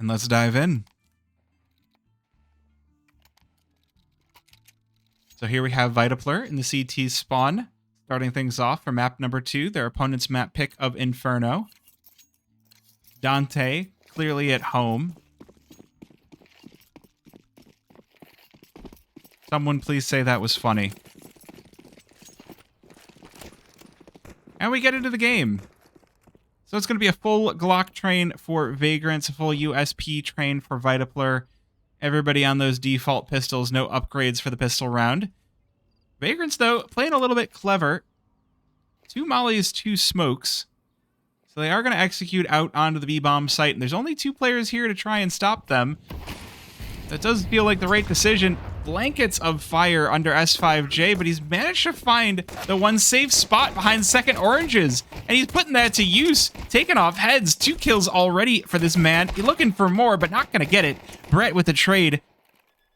And let's dive in. So here we have VitaPLUR in the CT spawn, starting things off for map number 2, their opponent's map pick of Inferno. Dante, clearly at home. Someone please say that was funny. And we get into the game. So it's going to be a full Glock train for Vagrants, a full USP train for VitaPLUR. Everybody on those default pistols, no upgrades for the pistol round. Vagrants, though, playing a little bit clever. 2 mollies, 2 smokes. So they are going to execute out onto the B-bomb site, and there's only 2 players here to try and stop them. That does feel like the right decision. Blankets of fire under S5J, but he's managed to find the one safe spot behind second oranges, and he's putting that to use, taking off heads. 2 kills already for this man. He's looking for more, but not going to get it. Brett with the trade.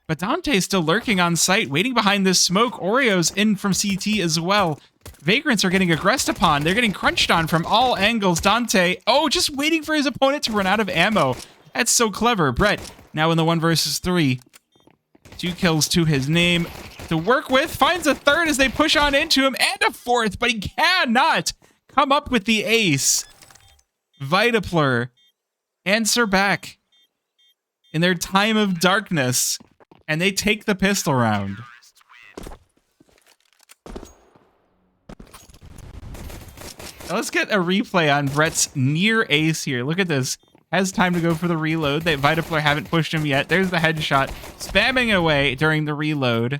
But Dante's still lurking on site, waiting behind this smoke. Oreo's in from CT as well. Vagrants are getting aggressed upon. They're getting crunched on from all angles. Dante, oh, just waiting for his opponent to run out of ammo. That's so clever. Brett, now in the 1 versus 3. 2 kills to his name to work with. Finds a third as they push on into him, and a 4th, but he cannot come up with the ace. VitaPLUR answer back in their time of darkness, and they take the pistol round. Now let's get a replay on Brett's near ace here. Look at this. Has time to go for the reload. They VitaPLUR haven't pushed him yet. There's the headshot. Spamming away during the reload.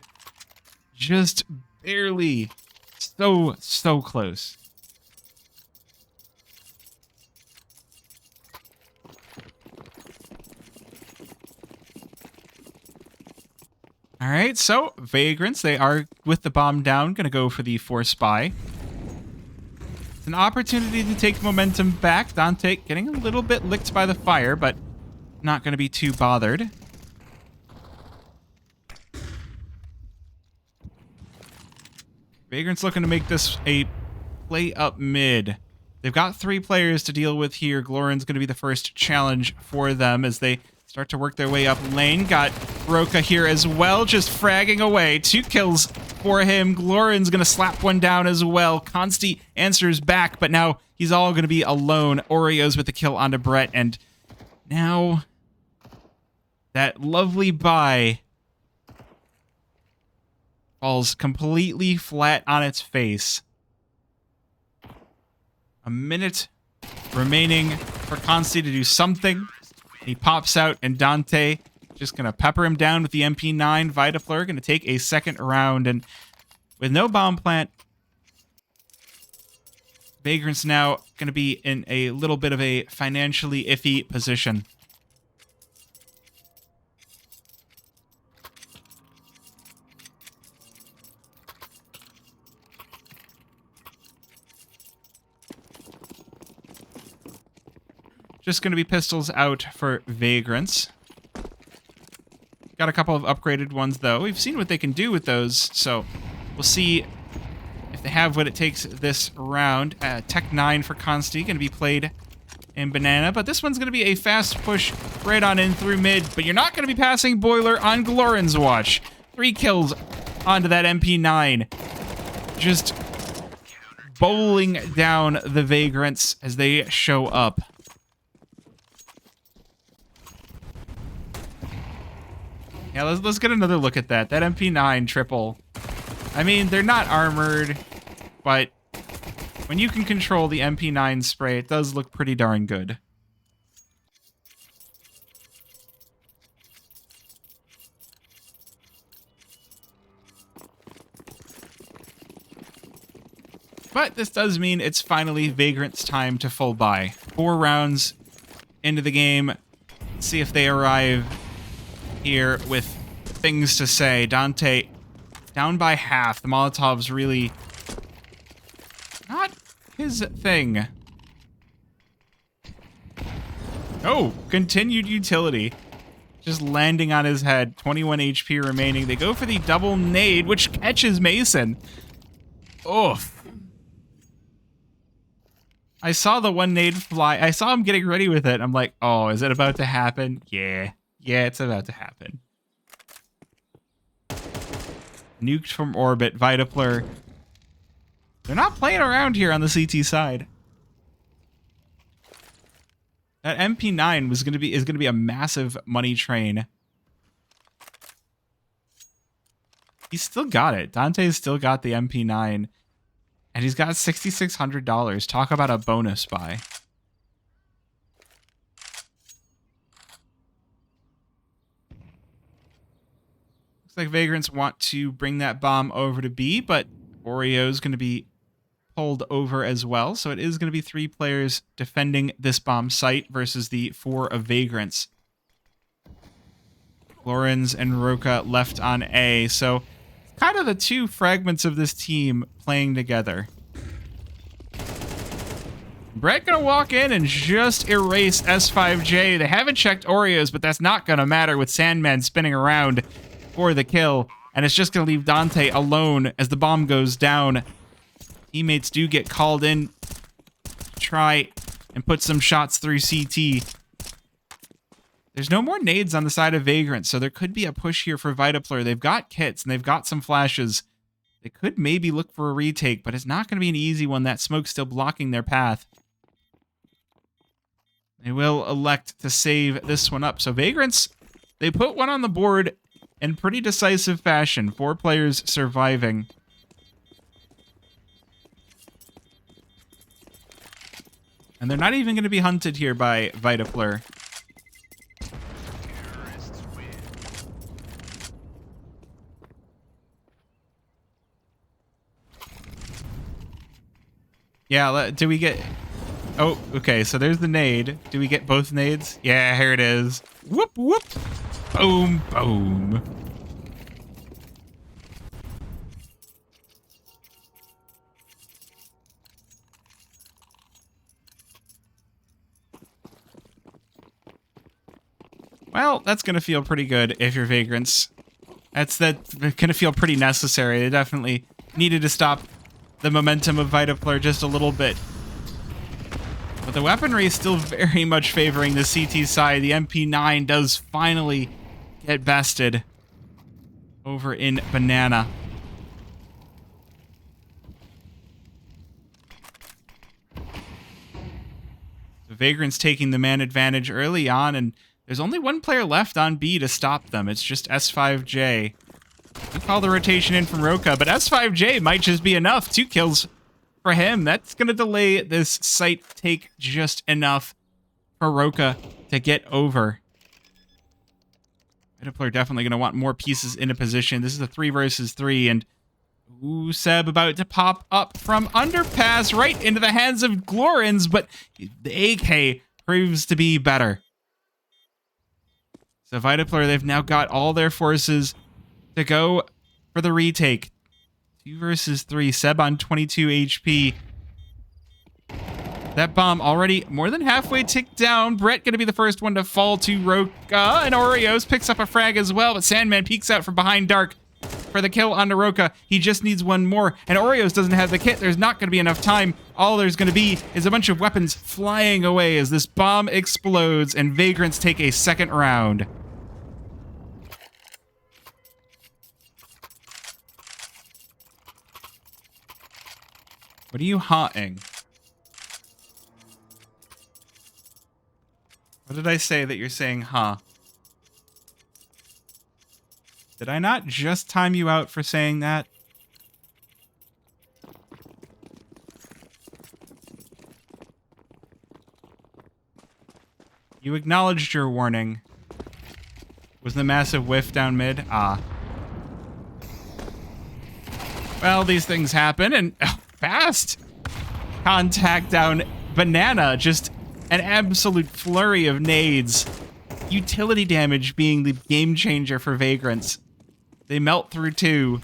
Just barely. So close. All right, so Vagrants, they are with the bomb down, going to go for the force spy. It's an opportunity to take momentum back. Dante getting a little bit licked by the fire, but not going to be too bothered. Vagrants looking to make this a play up mid. They've got 3 players to deal with here. Glorin's going to be the first challenge for them as they start to work their way up lane. Got Roka here as well, just fragging away. 2 kills for him. Glorin's going to slap one down as well. Consti answers back, but now he's all going to be alone. Oreo's with the kill onto Brett, and now that lovely buy falls completely flat on its face. A minute remaining for Consti to do something. He pops out, and Dante just going to pepper him down with the MP9. VitaPLUR going to take a second round, and with no bomb plant, Vagrants now going to be in a little bit of a financially iffy position. Just going to be pistols out for Vagrants. Got a couple of upgraded ones, though. We've seen what they can do with those, so we'll see if they have what it takes this round. Tech 9 for Consti, going to be played in Banana, but this one's going to be a fast push right on in through mid, but you're not going to be passing Boiler on Glorin's watch. 3 kills onto that MP9. Just bowling down the Vagrants as they show up. Yeah, let's get another look at that. That MP9 triple. I mean, they're not armored, but when you can control the MP9 spray, it does look pretty darn good. But this does mean it's finally Vagrant's time to full buy. 4 rounds into the game. Let's see if they arrive here with things to say. Dante down by half. The Molotov's really not his thing. Oh, continued utility. Just landing on his head. 21 HP remaining. They go for the double nade, which catches Mason. Oof. I saw the one nade fly. I saw him getting ready with it. I'm like, oh, is it about to happen? Yeah. Yeah, it's about to happen. Nuked from orbit, VitaPLUR. They're not playing around here on the CT side. That MP9 is going to be a massive money train. He's still got it. Dante's still got the MP9. And he's got $6,600. Talk about a bonus buy. Looks like Vagrants want to bring that bomb over to B, but Oreo's going to be pulled over as well. So it is going to be 3 players defending this bomb site versus the 4 of Vagrants. Lorenz and Roca left on A. So kind of the 2 fragments of this team playing together. Brett gonna walk in and just erase S5J. They haven't checked Oreos, but that's not gonna matter with Sandman spinning around for the kill. And it's just gonna leave Dante alone as the bomb goes down. Teammates do get called in to try and put some shots through CT. There's no more nades on the side of Vagrant, so there could be a push here for VitaPLUR. They've got kits and they've got some flashes. They could maybe look for a retake, but it's not going to be an easy one. That smoke's still blocking their path. They will elect to save this one up. So Vagrants, they put one on the board in pretty decisive fashion. 4 players surviving. And they're not even going to be hunted here by VitaPLUR. Yeah, do we get... Oh, okay, so there's the nade. Do we get both nades? Yeah, here it is. Whoop, whoop. Boom, boom. Well, that's going to feel pretty good if you're Vagrants. That's going to feel pretty necessary. They definitely needed to stop the momentum of VitaPLUR just a little bit. But the weaponry is still very much favoring the CT side. The MP9 does finally get bested over in Banana. The Vagrants taking the man advantage early on, and there's only 1 player left on B to stop them. It's just S5J. We call the rotation in from Roca, but S5J might just be enough. 2 kills for him. That's going to delay this site take just enough for Roca to get over. VitaPLUR definitely going to want more pieces in a position. This is a 3 versus 3, and ooh, Seb about to pop up from underpass right into the hands of Glorins, but the AK proves to be better. So VitaPLUR, they've now got all their forces to go for the retake. 2 versus 3. Seb on 22 HP. That bomb already more than halfway ticked down. Brett going to be the first one to fall to Roca. And Oreos picks up a frag as well, but Sandman peeks out from behind Dark for the kill on Roca. He just needs one more. And Oreos doesn't have the kit. There's not going to be enough time. All there's going to be is a bunch of weapons flying away as this bomb explodes and Vagrants take a second round. What are you haunting? What did I say that you're saying, huh? Did I not just time you out for saying that? You acknowledged your warning. Was the massive whiff down mid? Ah. Well, these things happen, and fast contact down Banana. Just an absolute flurry of nades. Utility damage being the game changer for Vagrants. They melt through 2.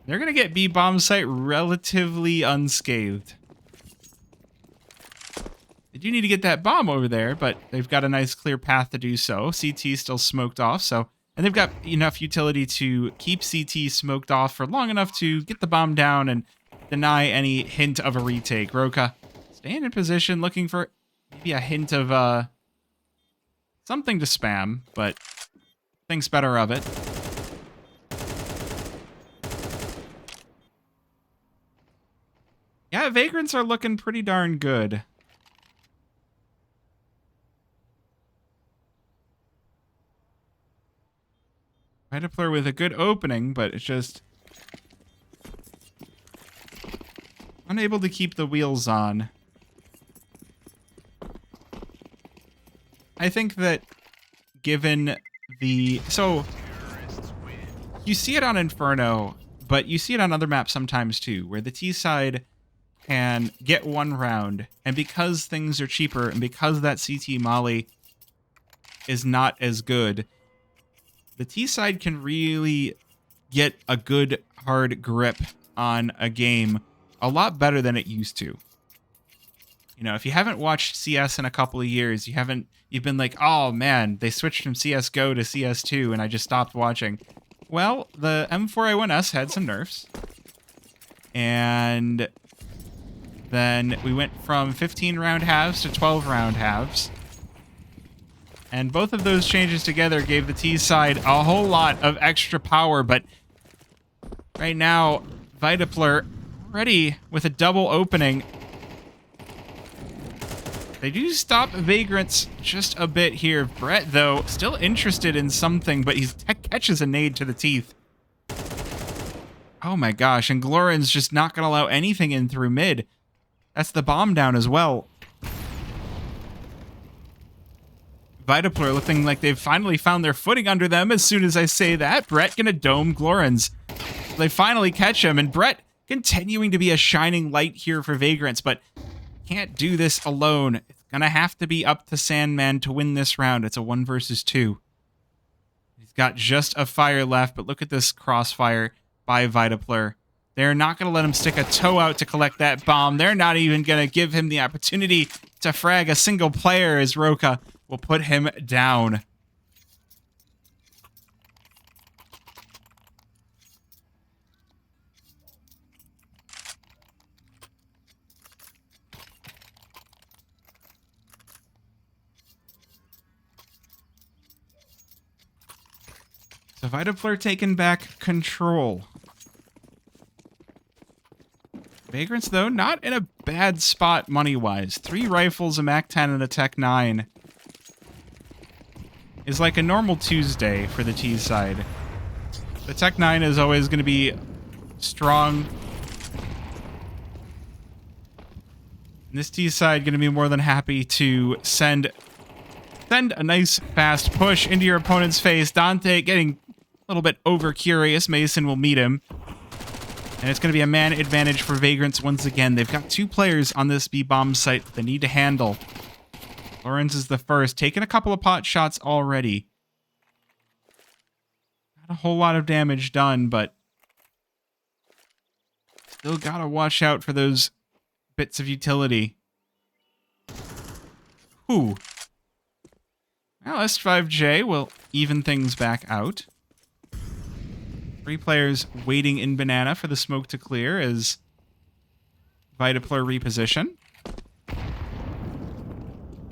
They're going to get B bomb site relatively unscathed. They do need to get that bomb over there, but they've got a nice clear path to do so. CT still smoked off, so... And they've got enough utility to keep CT smoked off for long enough to get the bomb down and deny any hint of a retake. Roka, staying in position, looking for maybe a hint of something to spam, but thinks better of it. Yeah, Vagrants are looking pretty darn good. VitaPLUR with a good opening, but it's just unable to keep the wheels on. I think that given the... So, you see it on Inferno, but you see it on other maps sometimes too, where the T side can get one round, and because things are cheaper, and because that CT molly is not as good, the T side can really get a good hard grip on a game a lot better than it used to. You know, if you haven't watched CS in a couple of years, you've been like, oh man, they switched from CSGO to CS2 and I just stopped watching. Well, the M4A1S had some nerfs. And then we went from 15 round halves to 12 round halves. And both of those changes together gave the T side a whole lot of extra power, but right now, VitaPLUR ready with a double opening. They do stop Vagrants just a bit here. Brett, though, still interested in something, but he catches a nade to the teeth. Oh my gosh, and Glorin's just not going to allow anything in through mid. That's the bomb down as well. VitaPLUR looking like they've finally found their footing under them as soon as I say that. Brett gonna dome Glorins. They finally catch him, and Brett continuing to be a shining light here for Vagrants, but can't do this alone. It's gonna have to be up to Sandman to win this round. It's a 1 versus 2. He's got just a fire left, but look at this crossfire by VitaPLUR. They're not gonna let him stick a toe out to collect that bomb. They're not even gonna give him the opportunity to frag a single player as Roka will put him down. So VitaPLUR taking back control. Vagrants, though, not in a bad spot money-wise. 3 rifles, a MAC-10, and a Tech-9 is like a normal Tuesday for the T side. The Tech-9 is always going to be strong. And this T side going to be more than happy to send a nice fast push into your opponent's face. Dante getting a little bit over-curious. Mason will meet him. And it's going to be a man advantage for Vagrants once again. They've got 2 players on this B-bomb site that they need to handle. Lawrence is the first, taking a couple of pot shots already. Not a whole lot of damage done, but still gotta watch out for those bits of utility. Whew. Well, S5J will even things back out. 3 players waiting in banana for the smoke to clear as VitaPLUR reposition.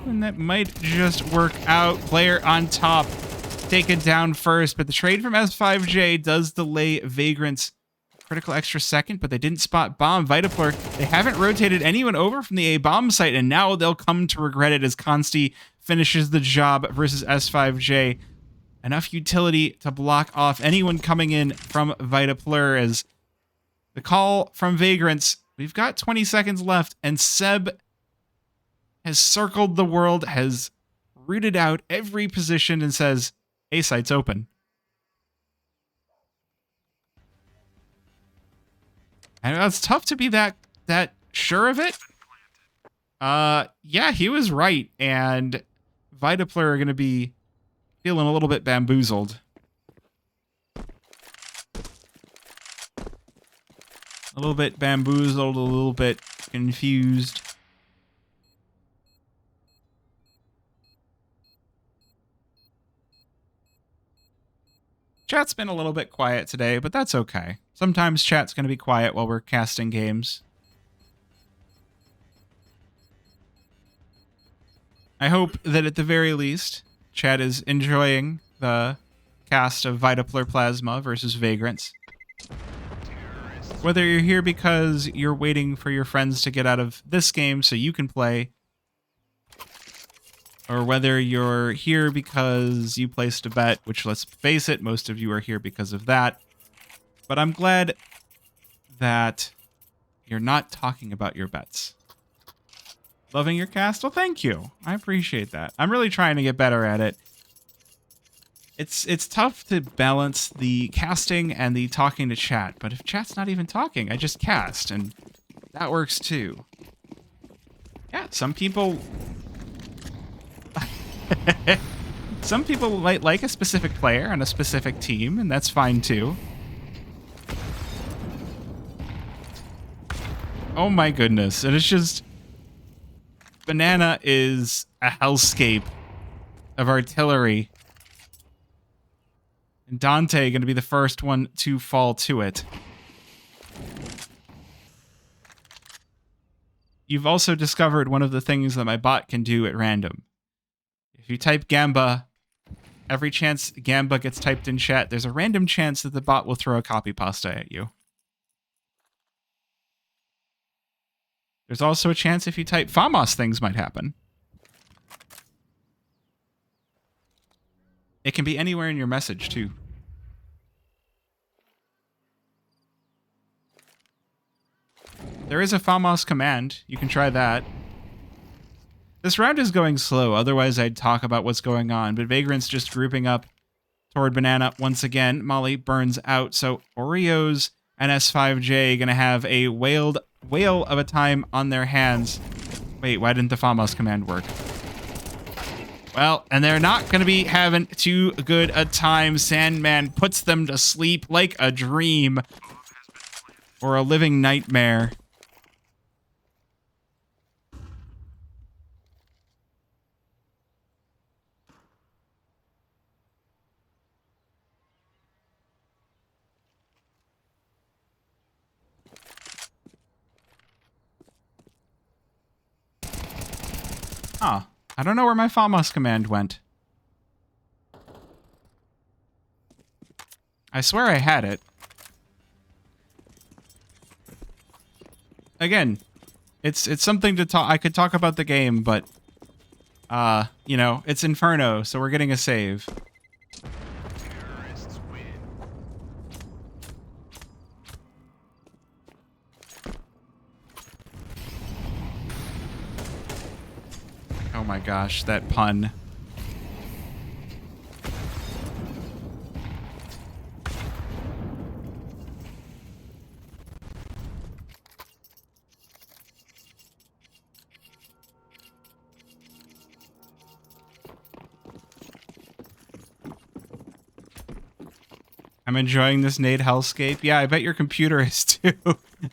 And that might just work out. Player on top, taken down first, but the trade from S5J does delay Vagrants critical extra second, but they didn't spot bomb. VitaPLUR, they haven't rotated anyone over from the A-bomb site, and now they'll come to regret it as Consti finishes the job versus S5J. Enough utility to block off anyone coming in from VitaPLUR as the call from Vagrants. We've got 20 seconds left, and Seb has circled the world, has rooted out every position, and says, A site's open. And it's tough to be that sure of it. Yeah, he was right, and VitaPLUR are going to be feeling a little bit bamboozled. A little bit bamboozled, a little bit confused. Chat's been a little bit quiet today, but that's okay. Sometimes chat's going to be quiet while we're casting games. I hope that at the very least, chat is enjoying the cast of VitaPLUR Plasma versus Vagrants. Whether you're here because you're waiting for your friends to get out of this game so you can play, or whether you're here because you placed a bet, which, let's face it, most of you are here because of that. But I'm glad that you're not talking about your bets. Loving your cast? Well, thank you. I appreciate that. I'm really trying to get better at it. It's tough to balance the casting and the talking to chat, but if chat's not even talking, I just cast, and that works too. Yeah, some people... some people might like a specific player on a specific team, and that's fine too. Oh my goodness, and it's just... Banana is a hellscape of artillery. And Dante going to be the first one to fall to it. You've also discovered one of the things that my bot can do at random. If you type Gamba, every chance Gamba gets typed in chat, there's a random chance that the bot will throw a copy pasta at you. There's also a chance if you type Famos, things might happen. It can be anywhere in your message, too. There is a Famos command. You can try that. This round is going slow, otherwise I'd talk about what's going on, but Vagrant's just grouping up toward Banana once again. Molly burns out, so Oreos and S5J gonna have a whale of a time on their hands. Wait, why didn't the Famos command work? Well, and they're not going to be having too good a time. Sandman puts them to sleep like a dream. Or a living nightmare. Huh. I don't know where my Famos command went. I swear I had it. Again, it's something to talk. I could talk about the game, but you know, it's Inferno, so we're getting a save. Oh my gosh, that pun. I'm enjoying this nade hellscape. Yeah, I bet your computer is too.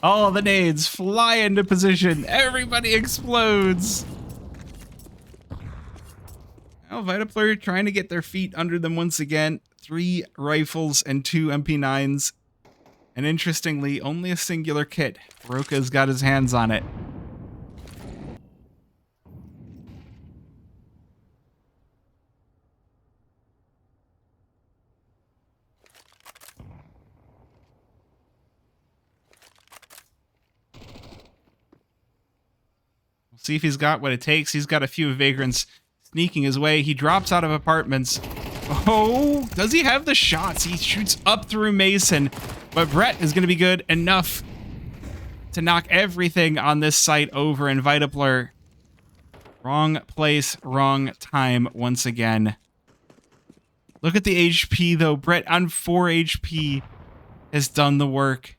All the nades fly into position. Everybody explodes. Well, VitaPLUR trying to get their feet under them once again. 3 rifles and 2 MP9s. And interestingly, only a singular kit. Roka's got his hands on it. We'll see if he's got what it takes. He's got a few Vagrants sneaking his way. He drops out of apartments. Oh, does he have the shots? He shoots up through Mason, but Brett is going to be good enough to knock everything on this site over. And VitaPLUR, wrong place, wrong time once again. Look at the HP, though. Brett on 4 HP has done the work.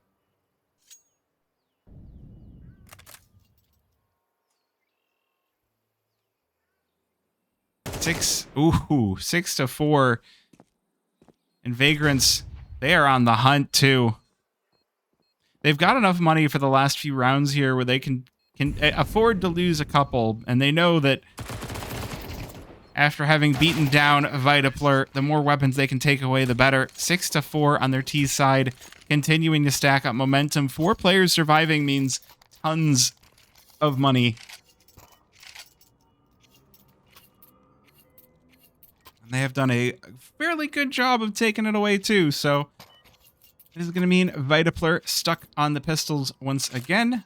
Six to 4. And Vagrants, they are on the hunt too. They've got enough money for the last few rounds here where they can afford to lose a couple, and they know that after having beaten down VitaPLUR. The more weapons they can take away, the better. 6-4 on their T side, continuing to stack up momentum. 4 players surviving means tons of money. And they have done a fairly good job of taking it away too, so this is going to mean VitaPLUR stuck on the pistols once again.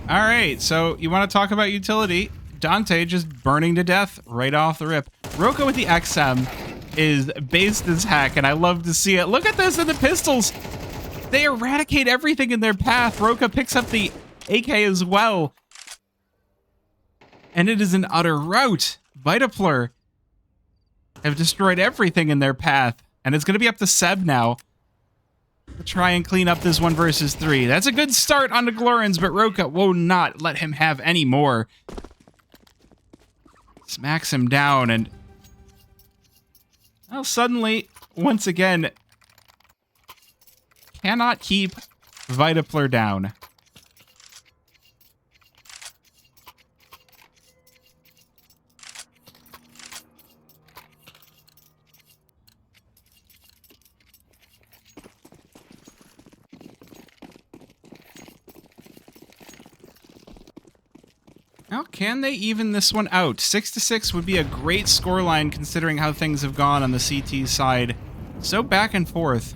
All right, so you want to talk about utility. Dante just burning to death right off the rip. Roka with the XM is based as heck, and I love to see it. Look at this in the pistols. They eradicate everything in their path. Roka picks up the AK as well. And it is an utter rout. VitaPLUR have destroyed everything in their path. And it's going to be up to Seb now to try and clean up this 1 versus 3. That's a good start on the Glorans, but Roka will not let him have any more. Smacks him down, and well, suddenly, once again, cannot keep VitaPLUR down. Now, can they even this one out? 6-6 would be a great scoreline considering how things have gone on the CT side. So back and forth.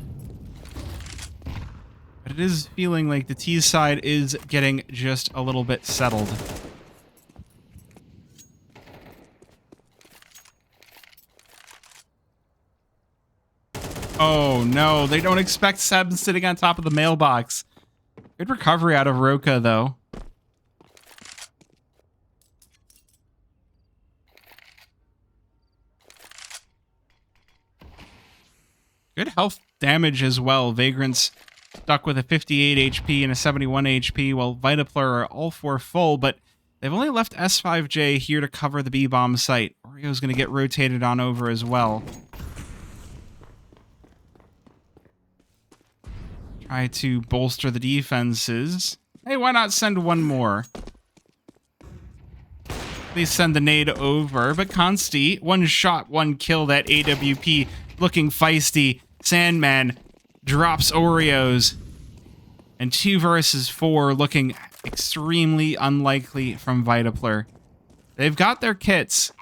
But it is feeling like the T side is getting just a little bit settled. Oh no, they don't expect Seb sitting on top of the mailbox. Good recovery out of Roka though. Good health damage as well. Vagrants stuck with a 58 HP and a 71 HP, while VitaPLUR are all 4 full, but they've only left S5J here to cover the B-bomb site. Oreo's going to get rotated on over as well. Try to bolster the defenses. Hey, why not send one more? Please send the nade over, but Consti, 1 shot, 1 kill. That AWP looking feisty. Sandman drops Oreos. And 2 versus 4 looking extremely unlikely from VitaPLUR. They've got their kits,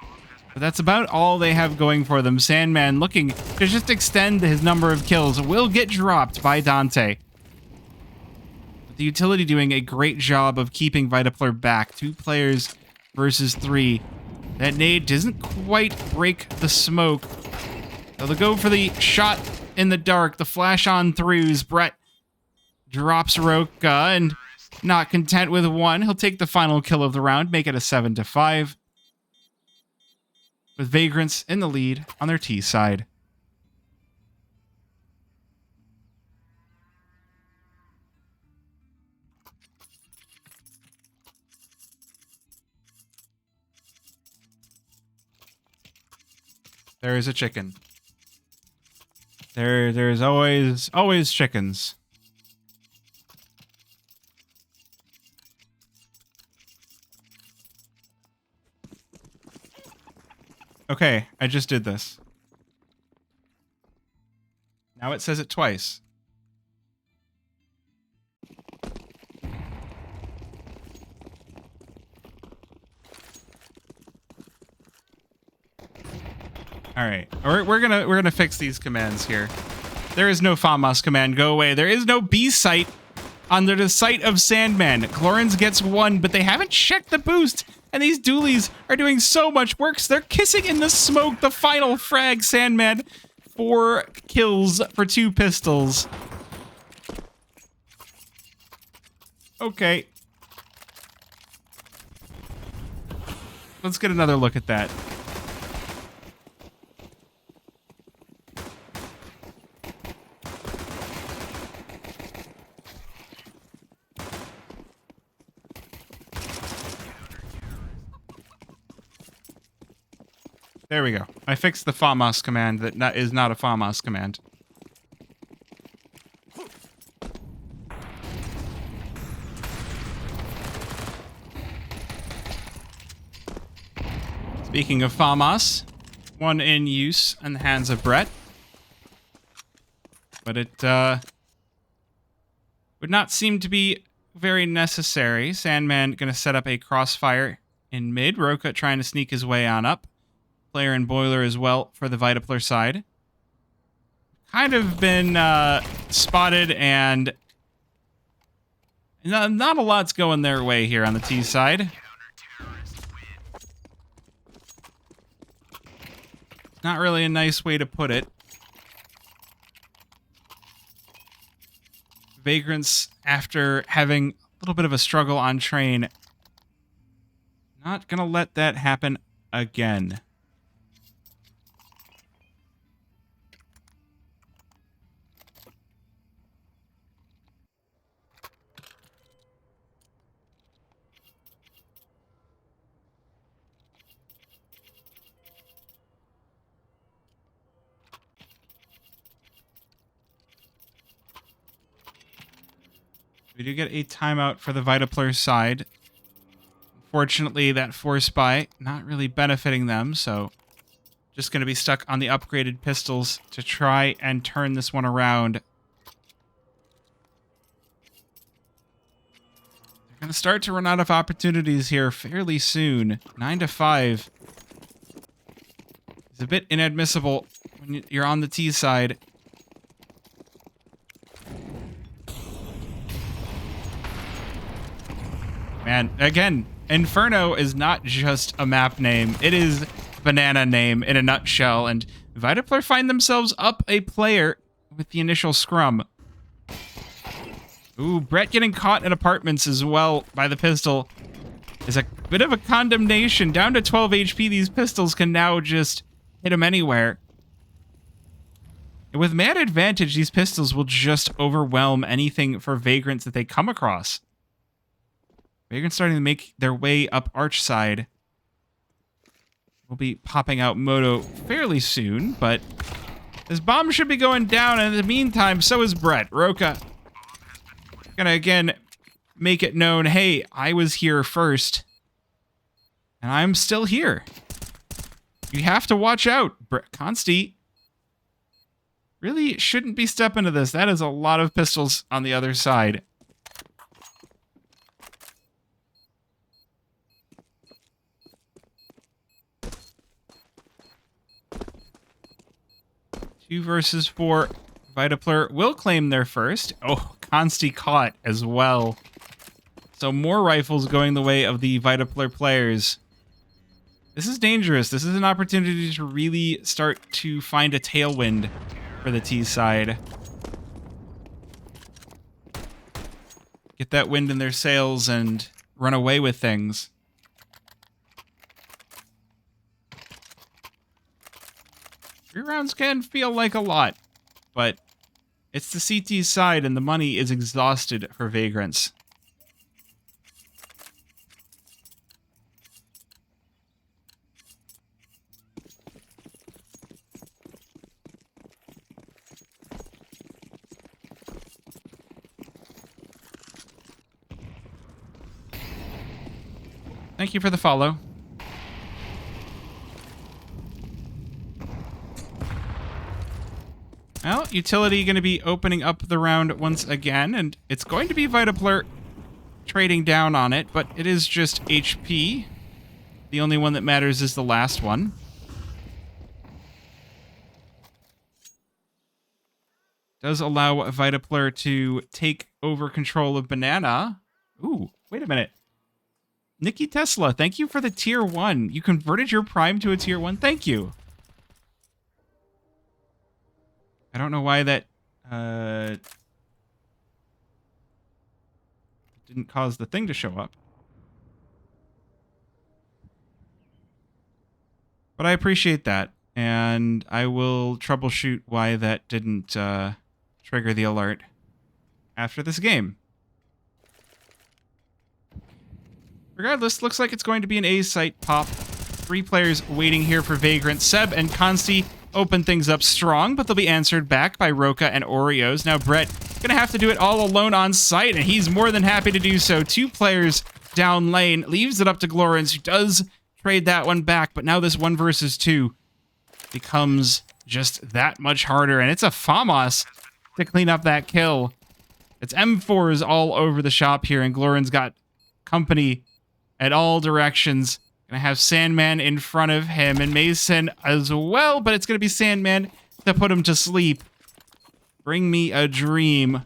but that's about all they have going for them. Sandman looking to just extend his number of kills will get dropped by Dante. But the utility doing a great job of keeping VitaPLUR back. 2 players versus 3. That nade doesn't quite break the smoke. So they'll go for the shot in the dark, the flash on throughs. Brett drops Roka, and not content with 1, he'll take the final kill of the round, make it a 7-5. With Vagrants in the lead on their T side. There is a chicken. There's always chickens. Okay, I just did this. Now it says it twice. All right, we're gonna fix these commands here. There is no FAMAS command. Go away. There is no B site under the site of Sandman. Glorans gets 1, but they haven't checked the boost. And these dualies are doing so much work, so they're kissing in the smoke. The final frag, Sandman. 4 kills for 2 pistols. Okay. Let's get another look at that. There we go. I fixed the FAMAS command that is not a FAMAS command. Speaking of FAMAS, one in use in the hands of Brett. But it would not seem to be very necessary. Sandman going to set up a crossfire in mid. Roka trying to sneak his way on up. Player and Boiler as well for the VitaPLUR side. Kind of been spotted, and not a lot's going their way here on the T side. Not really a nice way to put it. Vagrants, after having a little bit of a struggle on train, not gonna let that happen again. We do get a timeout for the VitaPLUR side. Unfortunately, that force buy not really benefiting them, so just going to be stuck on the upgraded pistols to try and turn this one around. They're going to start to run out of opportunities here fairly soon. 9 to 5 is a bit inadmissible when you're on the T side. Man, again, Inferno is not just a map name. It is banana name in a nutshell, and VitaPLUR find themselves up a player with the initial scrum. Ooh, Brett getting caught in apartments as well by the pistol is a bit of a condemnation. Down to 12 HP, these pistols can now just hit him anywhere. And with man advantage, these pistols will just overwhelm anything for Vagrants that they come across. Vagrants starting to make their way up Arch side. We'll be popping out Moto fairly soon, but this bomb should be going down, and in the meantime, so is Brett. Roka gonna again make it known, hey, I was here first, and I'm still here. You have to watch out. Consti really shouldn't be stepping into this. That is a lot of pistols on the other side. Two versus 4. VitaPLUR will claim their first. Oh, Consti caught as well. So more rifles going the way of the VitaPLUR players. This is dangerous. This is an opportunity to really start to find a tailwind for the T side. Get that wind in their sails and run away with things. 3 rounds can feel like a lot, but it's the CT side and the money is exhausted for Vagrants. Thank you for the follow. Well, Utility going to be opening up the round once again, and it's going to be VitaPLUR trading down on it, but it is just HP. The only one that matters is the last one. Does allow VitaPLUR to take over control of Banana. Ooh, wait a minute. Nikki Tesla, thank you for the tier 1. You converted your Prime to a tier 1. Thank you. I don't know why that didn't cause the thing to show up. But I appreciate that, and I will troubleshoot why that didn't trigger the alert after this game. Regardless, looks like it's going to be an A site pop 3 players waiting here for Vagrants. Seb and Consti open things up strong, but they'll be answered back by Roka and Oreos. Now Brett gonna have to do it all alone on site, and he's more than happy to do so. 2 players down lane, leaves it up to Glorens, who does trade that one back, but now this 1 versus 2 becomes just that much harder, and it's a Famos to clean up that kill. It's M4s all over the shop here, and Glorens got company at all directions. Gonna have Sandman in front of him, and Mason as well, but it's gonna be Sandman to put him to sleep. Bring me a dream.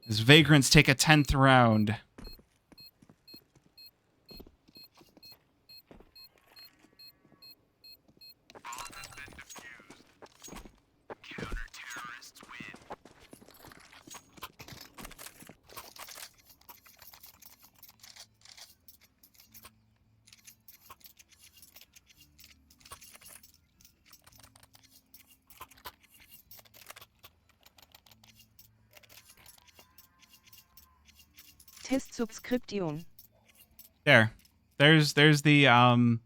As Vagrants take a 10th round. Test subscription. There's the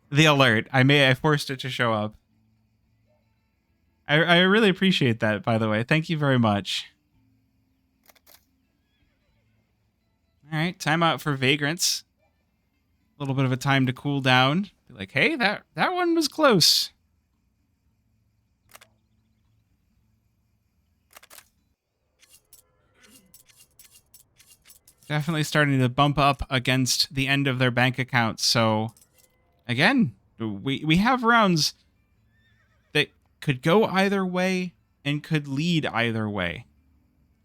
the alert. I forced it to show up. I really appreciate that, by the way. Thank you very much. All right, timeout for Vagrants. A little bit of a time to cool down. Be like, hey, that one was close. Definitely starting to bump up against the end of their bank accounts. So, again, we have rounds that could go either way and could lead either way.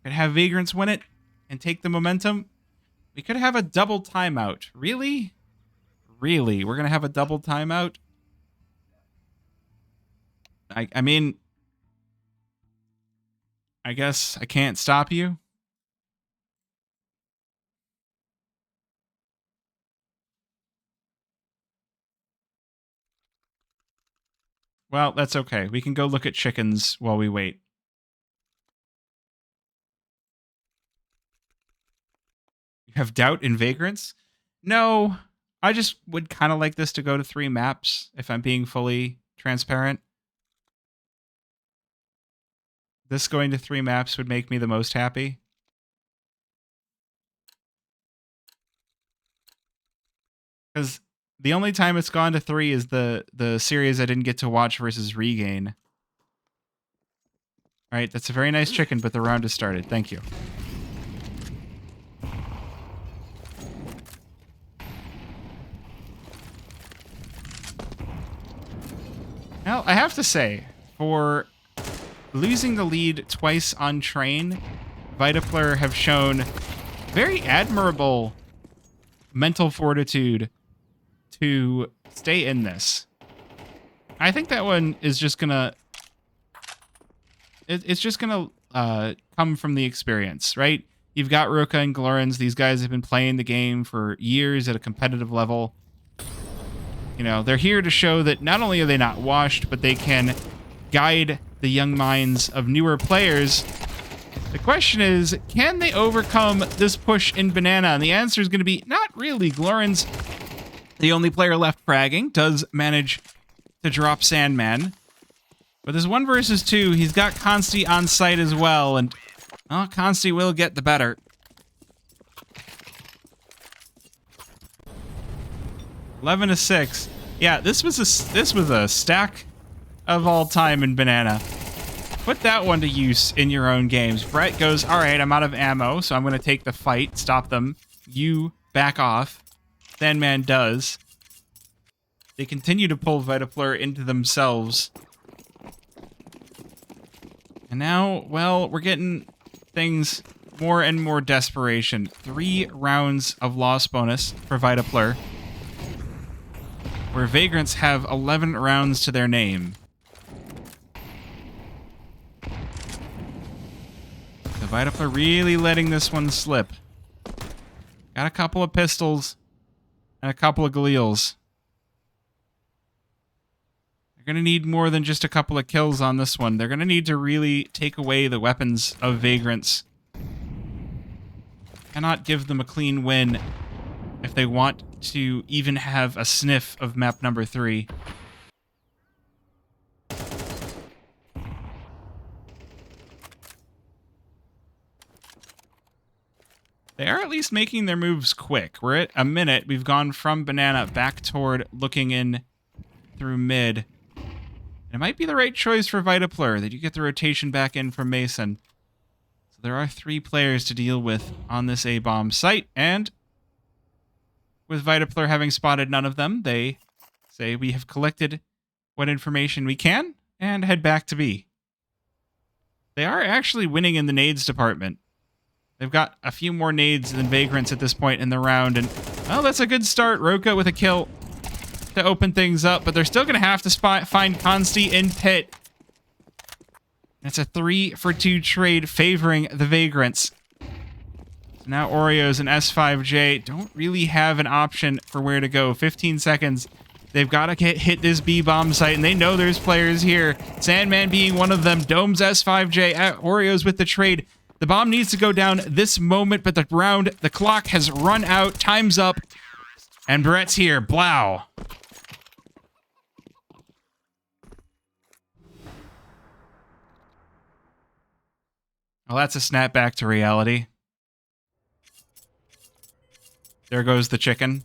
Could have Vagrants win it and take the momentum. We could have a double timeout. Really? Really? We're going to have a double timeout? I mean, I guess I can't stop you. Well, that's okay. We can go look at chickens while we wait. You have doubt in Vagrants? No, I just would kind of like this to go to 3 maps, if I'm being fully transparent. This going to 3 maps would make me the most happy. Because the only time it's gone to 3 is the series I didn't get to watch versus Regain. All right, that's a very nice chicken, but the round has started. Thank you. Well, I have to say, for losing the lead twice on Train, VitaPLUR have shown very admirable mental fortitude to stay in this. I think that one is just gonna... It's just gonna come from the experience, right? You've got Roka and Glorens. These guys have been playing the game for years at a competitive level. You know, they're here to show that not only are they not washed, but they can guide the young minds of newer players. The question is, can they overcome this push in Banana? And the answer is going to be not really. Glorens, the only player left fragging, does manage to drop Sandman. But this 1 versus 2, he's got Consti on site as well, and well, Consti will get the better. $11-6. Yeah, this was a stack of all time in Banana. Put that one to use in your own games. Brett goes, all right, I'm out of ammo, so I'm going to take the fight, stop them. You back off. Sandman does. They continue to pull VitaPLUR into themselves. And now, well, we're getting things more and more desperation. 3 rounds of loss bonus for VitaPLUR, where Vagrants have 11 rounds to their name. So VitaPLUR really letting this one slip. Got a couple of pistols and a couple of Galeals. They're going to need more than just a couple of kills on this one. They're going to need to really take away the weapons of Vagrants. Cannot give them a clean win if they want to even have a sniff of map number 3. They are at least making their moves quick. We're at a minute. We've gone from banana back toward looking in through mid. And it might be the right choice for VitaPLUR that you get the rotation back in from Mason. So there are 3 players to deal with on this A-bomb site, and with VitaPLUR having spotted none of them, they say we have collected what information we can and head back to B. They are actually winning in the nades department. They've got a few more nades than Vagrants at this point in the round, and well, that's a good start. Roka with a kill to open things up, but they're still going to have to find Consti in pit. That's a 3-for-2 trade favoring the Vagrants. Now Oreos and S5J don't really have an option for where to go. 15 seconds. They've got to hit this B-bomb site, and they know there's players here. Sandman being one of them. Domes S5J at Oreos with the trade. The bomb needs to go down this moment, but the clock has run out. Time's up. And Brett's here. Blow. Well, that's a snap back to reality. There goes the chicken.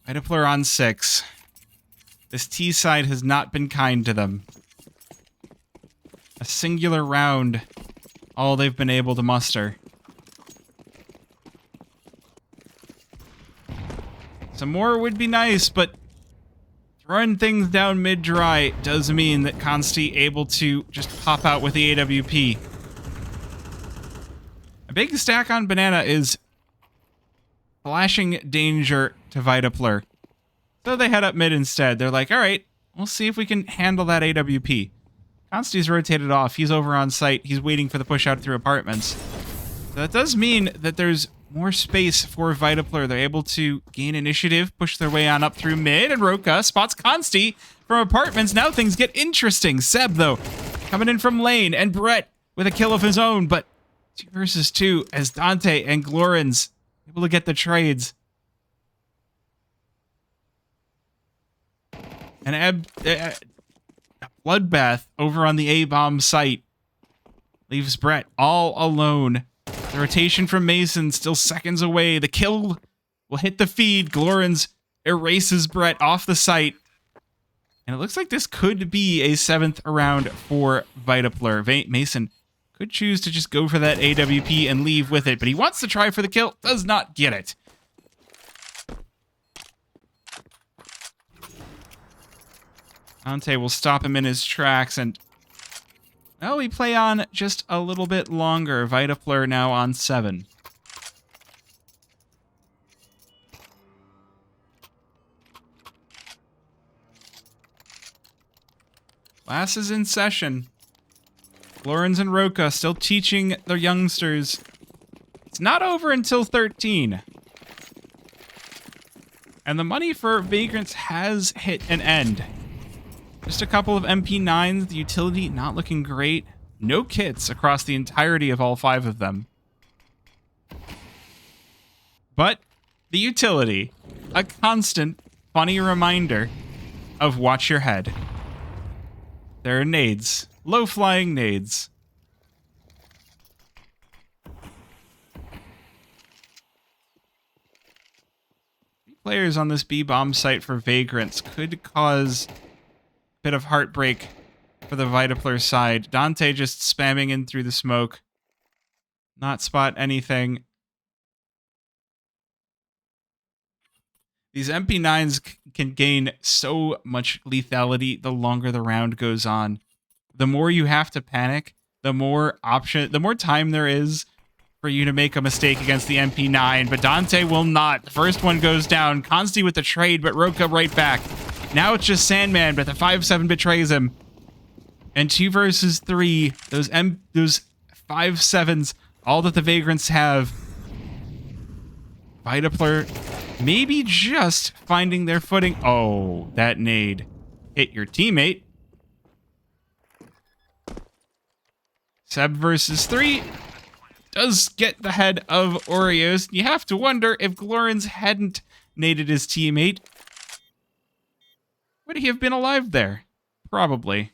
VitaPLUR on 6. This T side has not been kind to them. A singular round, all they've been able to muster. Some more would be nice, but throwing things down mid-dry does mean that Consti able to just pop out with the AWP. A big stack on banana is flashing danger to VitaPLUR. So they head up mid instead. They're like, all right, we'll see if we can handle that AWP. Consti's rotated off. He's over on site. He's waiting for the push out through apartments. So that does mean that there's more space for VitaPLUR. They're able to gain initiative, push their way on up through mid, and Roka spots Consti from apartments. Now things get interesting. Seb, though, coming in from lane, and Brett with a kill of his own, but 2 versus 2 as Dante and Glorans able to get the trades. And a bloodbath over on the A-bomb site leaves Brett all alone. The rotation from Mason still seconds away. The kill will hit the feed. Glorans erases Brett off the site. And it looks like this could be a 7th round for VitaPLUR. Mason could choose to just go for that AWP and leave with it, but he wants to try for the kill. Does not get it. Dante will stop him in his tracks, and well, we play on just a little bit longer. VitaPLUR now on 7. Class is in session. Lawrence and Roka still teaching their youngsters. It's not over until 13. And the money for Vagrants has hit an end. Just a couple of MP9s, the utility not looking great. No kits across the entirety of all 5 of them. But the utility, a constant, funny reminder of watch your head. There are nades, low-flying nades. Players on this B-bomb site for Vagrants could cause bit of heartbreak for the VitaPLUR side. Dante just spamming in through the smoke. Not spot anything. These MP9s can gain so much lethality the longer the round goes on. The more you have to panic, the more time there is for you to make a mistake against the MP9, but Dante will not. The first one goes down. Consti with the trade, but Roka right back. Now it's just Sandman, but the 5-7 betrays him. And 2 versus 3, those 5-7s, all that the Vagrants have. VitaPLUR maybe just finding their footing. Oh, that nade hit your teammate. Seb versus 3 does get the head of Oreos. You have to wonder if Glorens hadn't naded his teammate, would he have been alive there? Probably.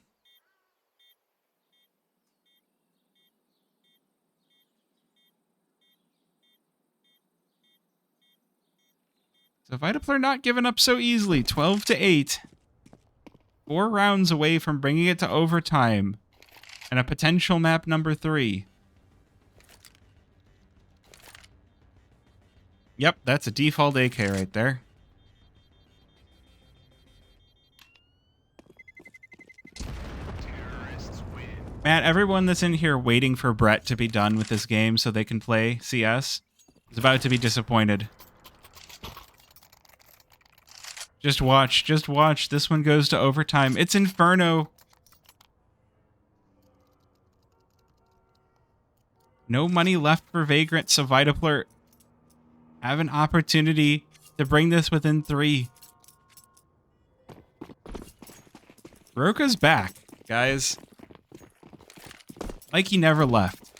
So VitaPLUR not giving up so easily. 12-8. 4 rounds away from bringing it to overtime. And a potential map number 3. Yep, that's a default AK right there. Man, everyone that's in here waiting for Brett to be done with this game so they can play CS is about to be disappointed. Just watch, just watch. This one goes to overtime. It's Inferno. No money left for Vagrants, so VitaPLUR have an opportunity to bring this within 3. Roka's back, guys. Like he never left.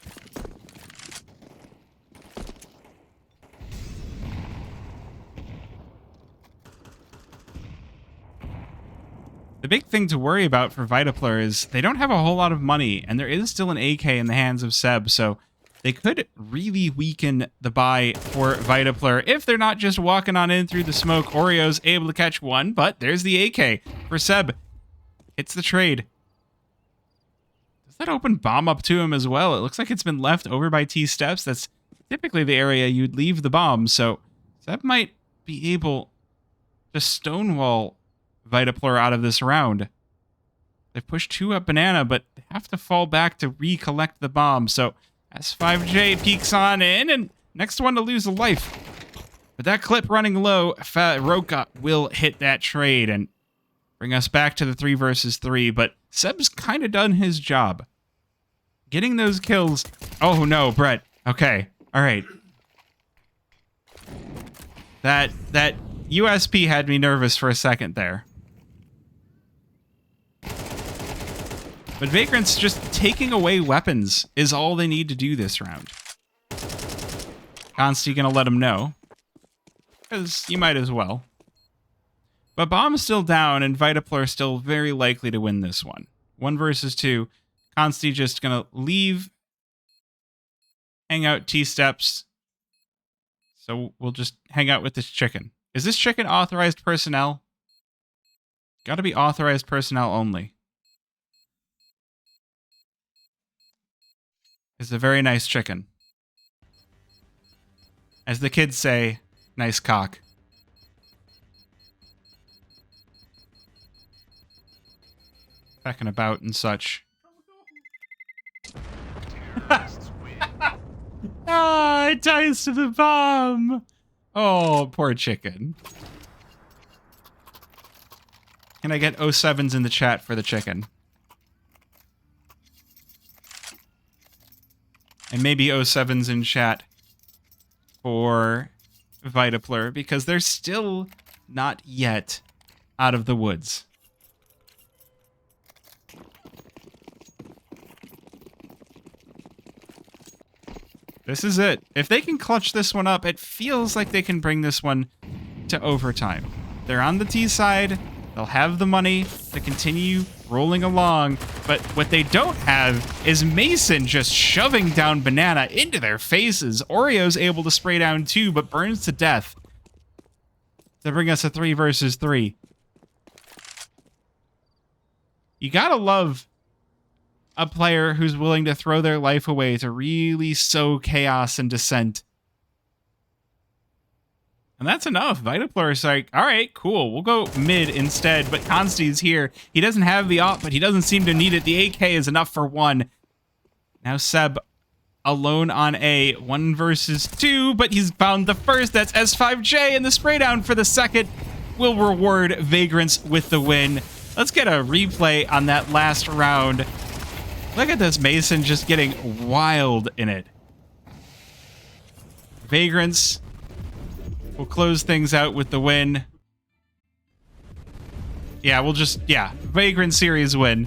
The big thing to worry about for VitaPLUR is they don't have a whole lot of money, and there is still an AK in the hands of Seb, so they could really weaken the buy for VitaPLUR if they're not just walking on in through the smoke. Oreo's able to catch one, but there's the AK for Seb. It's the trade. Does that open bomb up to him as well? It looks like it's been left over by T-steps. That's typically the area you'd leave the bomb, so Seb might be able to stonewall VitaPLUR out of this round. They've pushed 2 up banana, but they have to fall back to recollect the bomb. So S5J peeks on in, and next one to lose a life. But that clip running low, Roka will hit that trade and bring us back to the 3 versus 3. But Seb's kind of done his job. Getting those kills. Oh no, Brett. Okay. All right. That USP had me nervous for a second there. But Vagrants just taking away weapons is all they need to do this round. Consti gonna let him know. Because you might as well. But Bomb's still down, and VitaPLUR still very likely to win this one. 1 versus 2. Consti just gonna leave. Hang out T-steps. So we'll just hang out with this chicken. Is this chicken authorized personnel? Gotta be authorized personnel only. It's a very nice chicken. As the kids say, nice cock. Pecking about and such. Ah, it ties to the bomb. Oh, poor chicken. Can I get 07s in the chat for the chicken? And maybe 07s in chat for VitaPLUR, because they're still not yet out of the woods. This is it. If they can clutch this one up, it feels like they can bring this one to overtime. They're on the T side. They'll have the money to continue rolling along, but what they don't have is Mason just shoving down banana into their faces. Oreo's able to spray down 2, but burns to death to bring us a 3 versus 3. You gotta love a player who's willing to throw their life away to really sow chaos and dissent. And that's enough. VitaPLUR is like, all right, cool. We'll go mid instead. But Consti's here. He doesn't have the op, but he doesn't seem to need it. The AK is enough for 1. Now Seb alone on A. 1 versus 2, but he's found the first. That's S5J, and the spray down for the second will reward Vagrants with the win. Let's get a replay on that last round. Look at this Mason just getting wild in it. Vagrants will close things out with the win. Yeah, Vagrant series win.